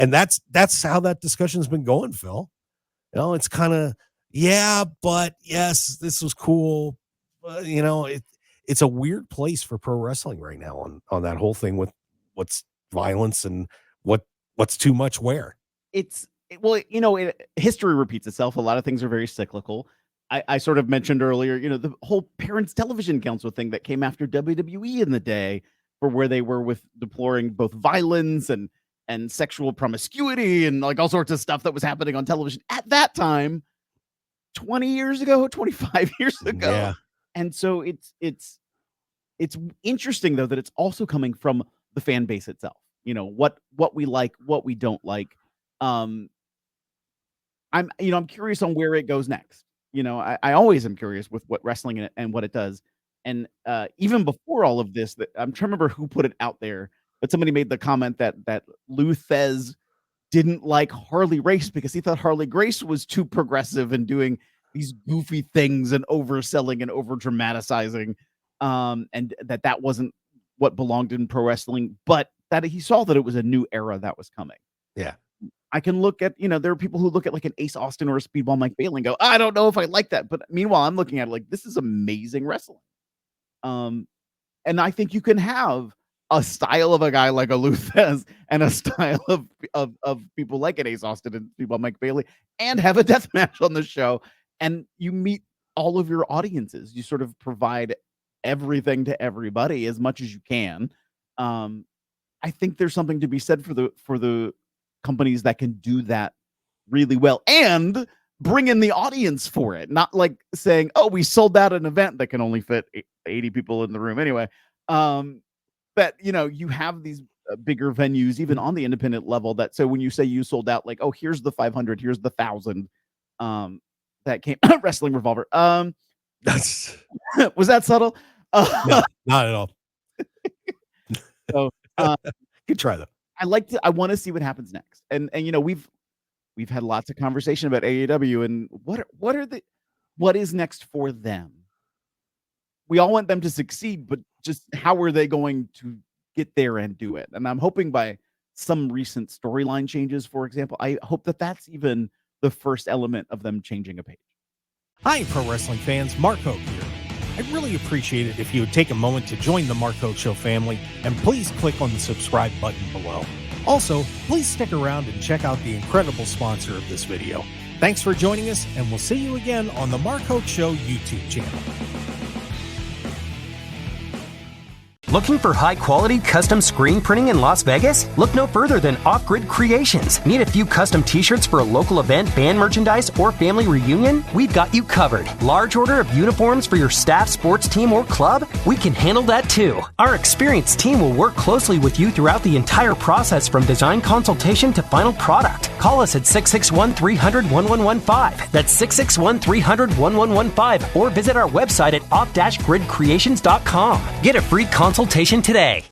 And that's how that discussion's been going, Phil. It's kind of, yeah, but yes, this was cool. But, it's a weird place for pro wrestling right now on that whole thing with what's violence and what's too much where. History repeats itself. A lot of things are very cyclical. I sort of mentioned earlier, the whole Parents Television Council thing that came after WWE in the day, for where they were with deploring both violence and sexual promiscuity and like all sorts of stuff that was happening on television at that time, 20 years ago, 25 years ago. Yeah. And so it's interesting though that it's also coming from the fan base itself. What we like, what we don't like. I'm curious on where it goes next. I always am curious with what wrestling and what it does. And even before all of this, I'm trying to remember who put it out there, but somebody made the comment that Lou Thez didn't like Harley Race because he thought Harley Grace was too progressive and doing these goofy things and overselling and over dramatizing, and that wasn't what belonged in pro wrestling, but that he saw that it was a new era that was coming. Yeah. I can look at, there are people who look at like an Ace Austin or a Speedball Mike Bailey and go, I don't know if I like that. But meanwhile, I'm looking at it like, this is amazing wrestling. And I think you can have a style of a guy like a Lou Thez and a style of people like an Ace Austin and Speedball Mike Bailey and have a death match on the show. And you meet all of your audiences. You sort of provide everything to everybody as much as you can. I think there's something to be said for the companies that can do that really well and bring in the audience for it. Not like saying, oh, we sold out an event that can only fit 80 people in the room anyway. But you have these bigger venues, even on the independent level, that so when you say you sold out, like, oh, here's the 500, here's the 1,000, that came Wrestling Revolver. That's was that subtle? No, not at all. So Good try though. I want to see what happens next. And we've had lots of conversation about AEW and what is next for them. We all want them to succeed, but just how are they going to get there and do it? And I'm hoping by some recent storyline changes, for example, I hope that's even the first element of them changing a page. Hi, pro wrestling fans. Mark Hoke here. I'd really appreciate it if you would take a moment to join the Mark Hoke Show family, and please click on the subscribe button below. Also, please stick around and check out the incredible sponsor of this video. Thanks for joining us, and we'll see you again on the Mark Hoke Show YouTube channel. Looking for high-quality custom screen printing in Las Vegas? Look no further than Off-Grid Creations. Need a few custom t-shirts for a local event, band merchandise, or family reunion? We've got you covered. Large order of uniforms for your staff, sports team, or club? We can handle that too. Our experienced team will work closely with you throughout the entire process from design consultation to final product. Call us at 661-300-1115. That's 661-300-1115, or visit our website at off-gridcreations.com. Get a free consultation today.